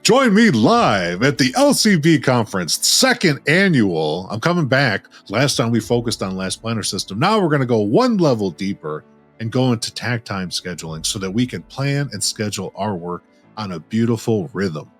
Join me live at the LCB conference, second annual. I'm coming back. Last time we focused on Last Planner System. Now we're going to go one level deeper and go into Takt time scheduling so that we can plan and schedule our work on a beautiful rhythm.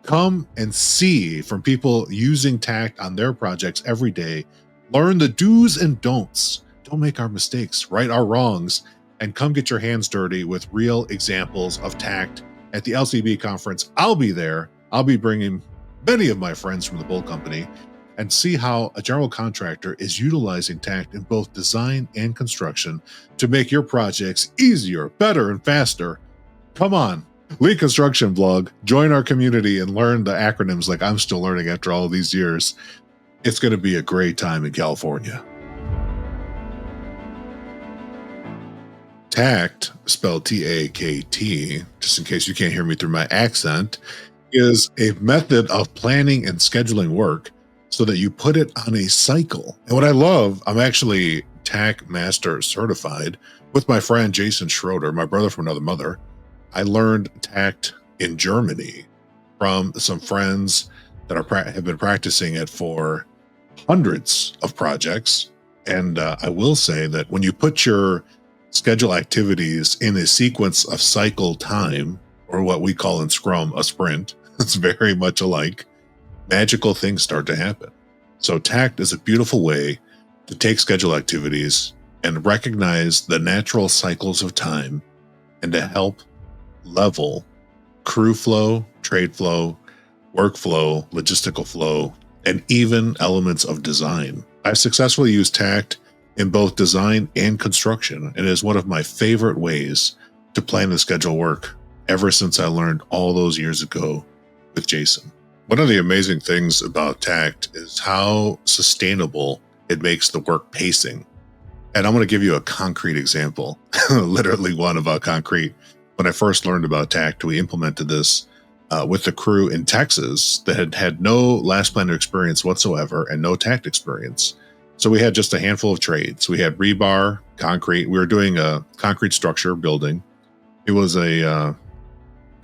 Come and see from people using Takt on their projects every day. Learn the do's and don'ts. Don't make our mistakes, right our wrongs, and come get your hands dirty with real examples of Takt at the LCB conference. I'll be there. I'll be bringing many of my friends from the Bull Company and see how a general contractor is utilizing Takt in both design and construction to make your projects easier, better, and faster. Come on, Lee Construction Blog, join our community and learn the acronyms like I'm still learning after all these years. It's going to be a great time in California. Takt, spelled T-A-K-T, just in case you can't hear me through my accent, is a method of planning and scheduling work so that you put it on a cycle. And what I love, I'm actually Takt Master certified with my friend Jason Schroeder, my brother from another mother. I learned Takt in Germany from some friends that have been practicing it for hundreds of projects. And I will say that when you put your schedule activities in a sequence of cycle time, or what we call in Scrum a sprint, it's very much alike, magical things start to happen. So Takt is a beautiful way to take schedule activities and recognize the natural cycles of time and to help level crew flow, trade flow, workflow, logistical flow, and even elements of design. I've successfully used Takt in both design and construction, and it is one of my favorite ways to plan and schedule work ever since I learned all those years ago with Jason. One of the amazing things about Takt is how sustainable it makes the work pacing. And I'm going to give you a concrete example, literally one about concrete. When I first learned about Takt, we implemented this with the crew in Texas that had had no Last Planner experience whatsoever and no Takt experience. So we had just a handful of trades. We had rebar, concrete. We were doing a concrete structure building. It was a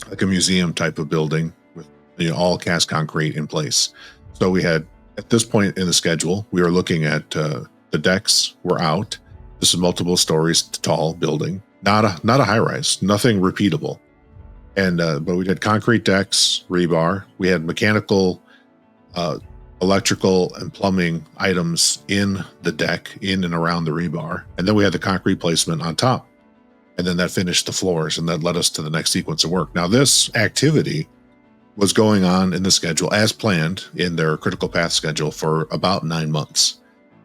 like a museum type of building with all cast concrete in place. So we had, at this point in the schedule, we were looking at the decks were out. This is multiple stories tall building, not a high rise, nothing repeatable. And but we had concrete decks, rebar. We had mechanical, electrical, and plumbing items in the deck, in and around the rebar. And then we had the concrete placement on top. And then that finished the floors, and that led us to the next sequence of work. Now, this activity was going on in the schedule as planned in their critical path schedule for about 9 months.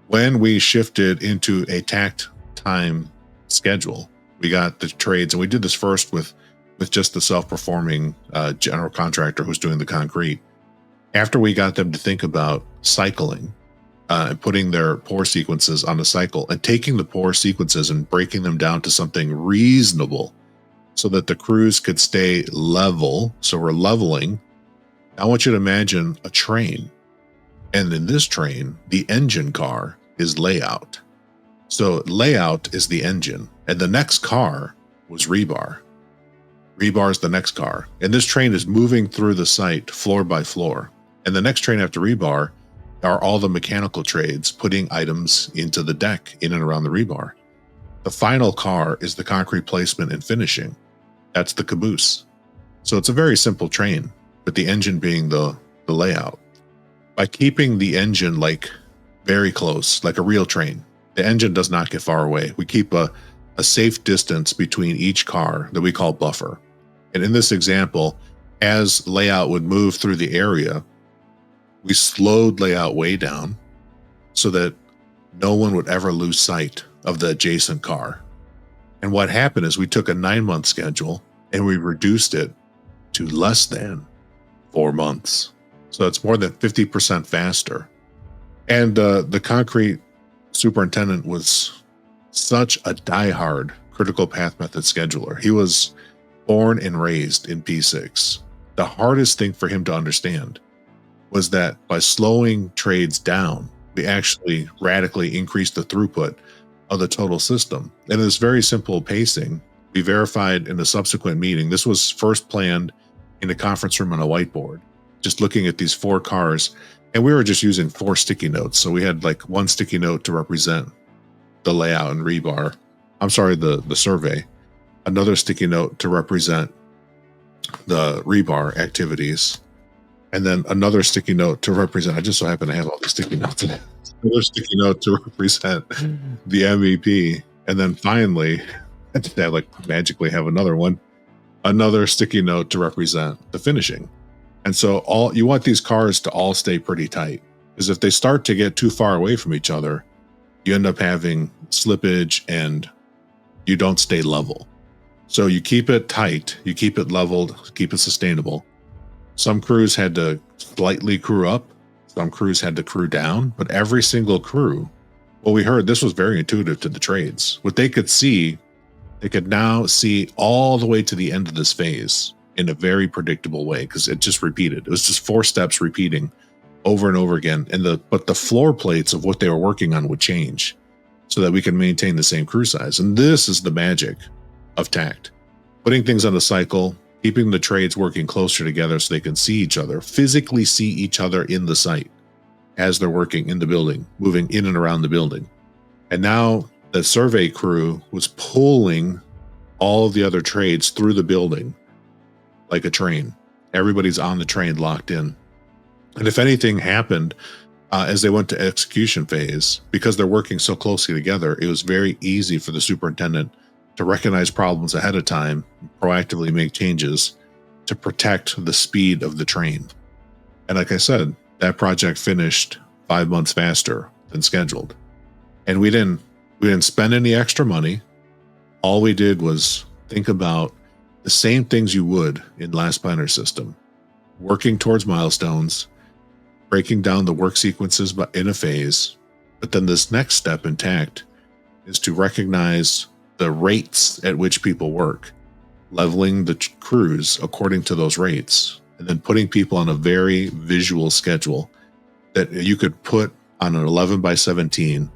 When we shifted into a Takt time schedule, we got the trades, and we did this first with just the self-performing general contractor who's doing the concrete. After we got them to think about cycling and putting their pour sequences on the cycle and taking the pour sequences and breaking them down to something reasonable so that the crews could stay level. So we're leveling. I want you to imagine a train. And in this train, the engine car is layout. So layout is the engine. And the next car was rebar. Rebar is the next car. And this train is moving through the site floor by floor. And the next train after rebar are all the mechanical trades putting items into the deck in and around the rebar. The final car is the concrete placement and finishing. That's the caboose. So it's a very simple train, but the engine being the layout. By keeping the engine like very close, like a real train, the engine does not get far away. We keep a safe distance between each car that we call buffer. And in this example, as layout would move through the area, we slowed layout way down so that no one would ever lose sight of the adjacent car. And what happened is we took a 9-month schedule and we reduced it to less than 4 months. So it's more than 50% faster. And the concrete superintendent was such a diehard critical path method scheduler. He was born and raised in P6. The hardest thing for him to understand was that by slowing trades down, we actually radically increased the throughput of the total system. And this very simple pacing, we verified in the subsequent meeting. This was first planned in a conference room on a whiteboard, just looking at these 4 cars. And we were just using 4 sticky notes. So we had like 1 sticky note to represent the layout and rebar. I'm sorry, the survey. Another sticky note to represent the rebar activities. And then another sticky note to represent, I just so happen to have all the sticky notes. Another sticky note to represent the MVP. And then finally, I just have like magically have another sticky note to represent the finishing. And so you want these cars to all stay pretty tight, because if they start to get too far away from each other, you end up having slippage and you don't stay level. So you keep it tight, you keep it leveled, keep it sustainable. Some crews had to slightly crew up, some crews had to crew down, but every single crew, well, we heard this was very intuitive to the trades. What they could see, they could now see all the way to the end of this phase in a very predictable way, because it just repeated. It was just 4 steps repeating over and over again. But the floor plates of what they were working on would change so that we can maintain the same crew size. And this is the magic of Takt. Putting things on a cycle, keeping the trades working closer together so they can see each other, physically see each other in the site as they're working in the building, moving in and around the building. And now the survey crew was pulling all of the other trades through the building like a train. Everybody's on the train locked in. And if anything happened as they went to execution phase, because they're working so closely together, it was very easy for the superintendent to recognize problems ahead of time, proactively make changes to protect the speed of the train. And like I said, that project finished 5 months faster than scheduled. And we didn't spend any extra money. All we did was think about the same things you would in last planner system, working towards milestones, breaking down the work sequences in a phase. But then this next step in Takt is to recognize the rates at which people work, leveling the crews according to those rates, and then putting people on a very visual schedule that you could put on an 11x17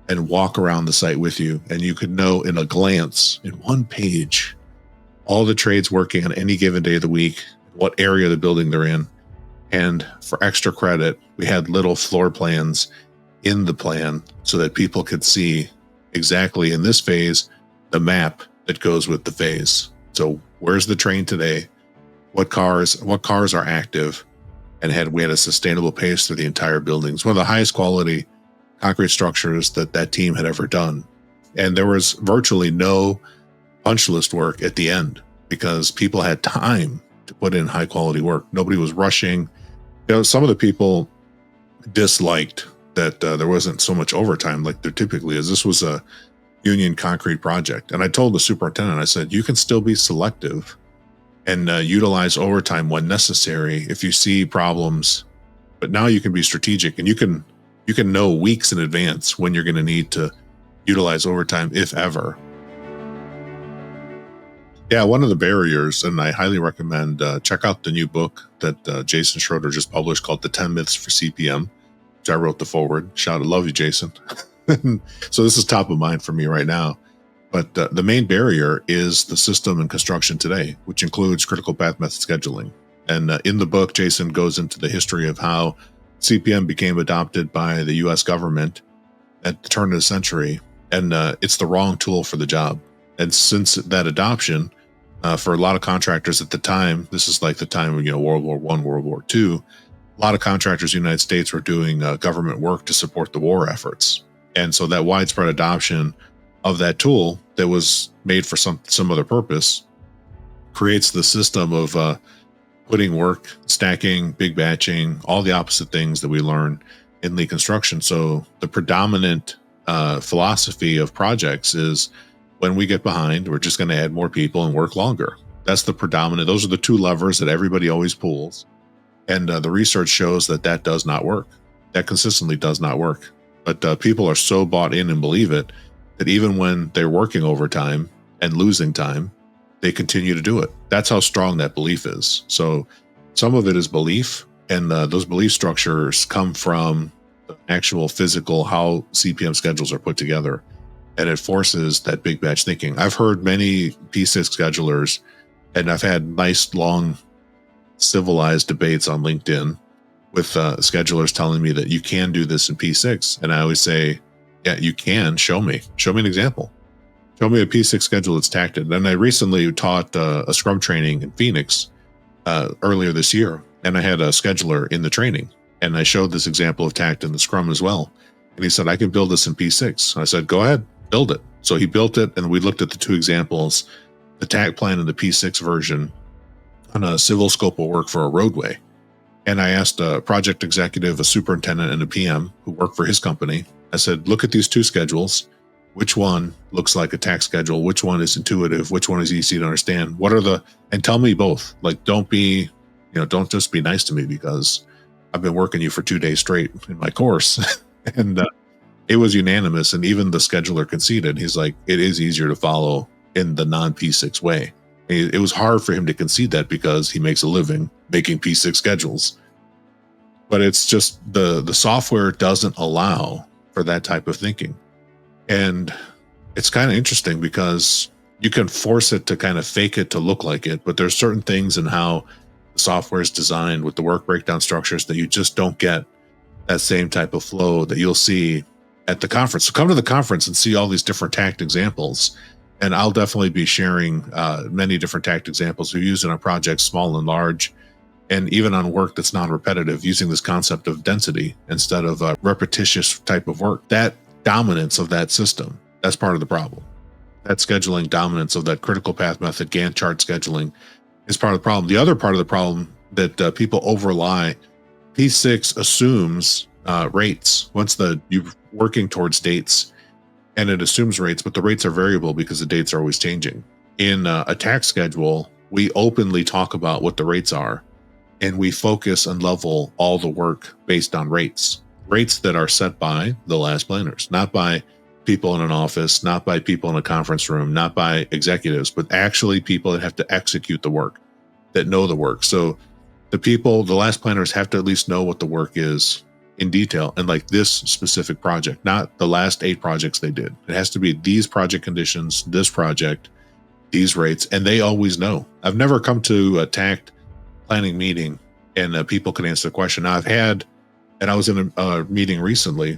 and walk around the site with you. And you could know in a glance, in one page, all the trades working on any given day of the week, what area of the building they're in. And for extra credit, we had little floor plans in the plan so that people could see exactly in this phase the map that goes with the phase. So where's the train today? What cars are active? And we had a sustainable pace through the entire building. It's one of the highest quality concrete structures that team had ever done. And there was virtually no punch list work at the end because people had time to put in high quality work. Nobody was rushing. Some of the people disliked that there wasn't so much overtime like there typically is. This was a union concrete project. And I told the superintendent, I said, you can still be selective and utilize overtime when necessary if you see problems. But now you can be strategic and you can know weeks in advance when you're going to need to utilize overtime, if ever. Yeah, one of the barriers, and I highly recommend check out the new book that Jason Schroeder just published called The 10 Myths for CPM, which I wrote the forward. Shout out, love you, Jason. So this is top of mind for me right now. But the main barrier is the system and construction today, which includes critical path method scheduling. And in the book, Jason goes into the history of how CPM became adopted by the U.S. government at the turn of the century. And it's the wrong tool for the job. And since that adoption, for a lot of contractors at the time, this is like the time of World War I, World War II, a lot of contractors in the United States were doing government work to support the war efforts. And so that widespread adoption of that tool that was made for some other purpose creates the system of putting work, stacking, big batching, all the opposite things that we learn in lead construction. So the predominant philosophy of projects is when we get behind, we're just going to add more people and work longer. That's the predominant. Those are the two levers that everybody always pulls. And the research shows that does not work. That consistently does not work. But people are so bought in and believe it that even when they're working overtime and losing time, they continue to do it. That's how strong that belief is. So some of it is belief, and those belief structures come from the actual physical, how CPM schedules are put together. And it forces that big batch thinking. I've heard many P6 schedulers, and I've had nice long civilized debates on LinkedIn with schedulers telling me that you can do this in P6. And I always say, yeah, you can. Show me an example. Show me a P6 schedule that's takted. And I recently taught a Scrum training in Phoenix earlier this year, and I had a scheduler in the training, and I showed this example of Takt in the Scrum as well. And he said, I can build this in P6. I said, go ahead, build it. So he built it, and we looked at the two examples, the Takt plan and the P6 version on a civil scope of work for a roadway. And I asked a project executive, a superintendent, and a PM who worked for his company. I said, look at these two schedules. Which one looks like a Takt schedule? Which one is intuitive? Which one is easy to understand? What are the, and tell me both. Like, don't just be nice to me because I've been working you for 2 days straight in my course. And it was unanimous. And even the scheduler conceded. He's like, it is easier to follow in the non-P6 way. It was hard for him to concede that because he makes a living making P6 schedules. But it's just the software doesn't allow for that type of thinking. And it's kind of interesting because you can force it to kind of fake it to look like it, but there's certain things in how the software is designed with the work breakdown structures that you just don't get that same type of flow that you'll see at the conference. So come to the conference and see all these different Takt examples. And I'll definitely be sharing many different Takt examples we use in our projects, small and large, and even on work that's non-repetitive, using this concept of density instead of a repetitious type of work. That dominance of that system, that's part of the problem. That scheduling dominance of that critical path method, Gantt chart scheduling, is part of the problem. The other part of the problem that people overlie, P6 assumes rates. Once you're working towards dates, and it assumes rates, but the rates are variable because the dates are always changing. In a Takt schedule, we openly talk about what the rates are, and we focus and level all the work based on rates that are set by the last planners, not by people in an office, not by people in a conference room, not by executives, but actually people that have to execute the work, that know the work. So the last planners have to at least know what the work is in detail, and like this specific project, not the last 8 projects they did. It has to be these project conditions, this project, these rates, and they always know. I've never come to a Takt planning meeting and people can answer the question. Now I was in a meeting recently.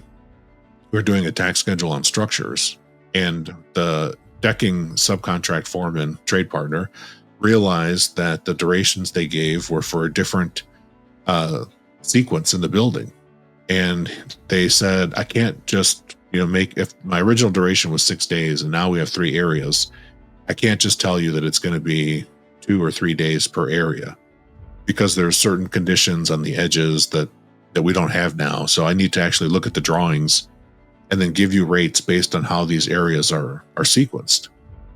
We were doing a Takt schedule on structures, and the decking subcontract foreman, trade partner, realized that the durations they gave were for a different sequence in the building. And they said, I can't just, if my original duration was 6 days and now we have 3 areas, I can't just tell you that it's going to be 2 or 3 days per area because there are certain conditions on the edges that we don't have now. So I need to actually look at the drawings and then give you rates based on how these areas are sequenced.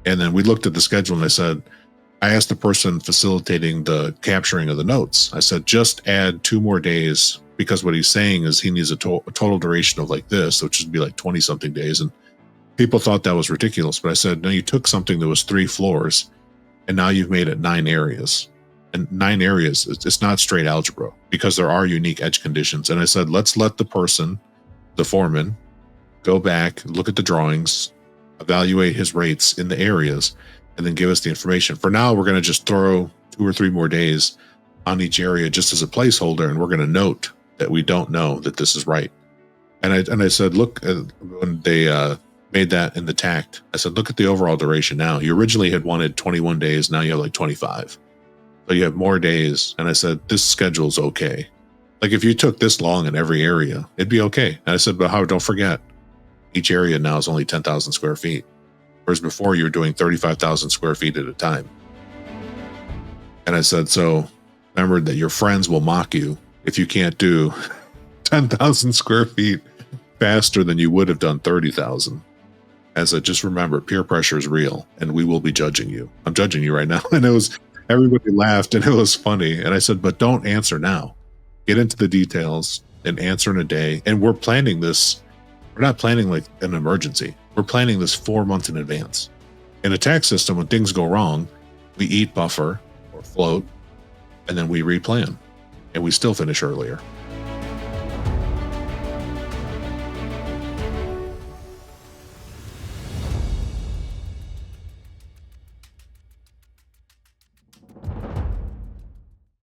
And then we looked at the schedule and I asked the person facilitating the capturing of the notes, I said, just add 2 more days, because what he's saying is he needs a total duration of like this, which would be like 20 something days. And people thought that was ridiculous. But I said, no, you took something that was 3 floors and now you've made it 9 areas. And 9 areas, it's not straight algebra because there are unique edge conditions. And I said, let's let the person, the foreman, go back, look at the drawings, evaluate his rates in the areas, and then give us the information. For now, we're going to just throw 2 or 3 more days on each area just as a placeholder, and we're going to note that we don't know that this is right. And I said, look, when they made that in the Takt, I said, look at the overall duration now. You originally had wanted 21 days, now you have like 25. So you have more days. And I said, this schedule's okay. Like if you took this long in every area, it'd be okay. And I said, but Howard, don't forget, each area now is only 10,000 square feet. Whereas before you were doing 35,000 square feet at a time. And I said, so remember that your friends will mock you if you can't do 10,000 square feet faster than you would have done 30,000. As I just remember, peer pressure is real and we will be judging you. I'm judging you right now. And everybody laughed and it was funny. And I said, but don't answer now. Get into the details and answer in a day. And we're planning this. We're not planning like an emergency. We're planning this 4 months in advance. In a Takt system, when things go wrong, we eat buffer or float, and then we replan, and we still finish earlier.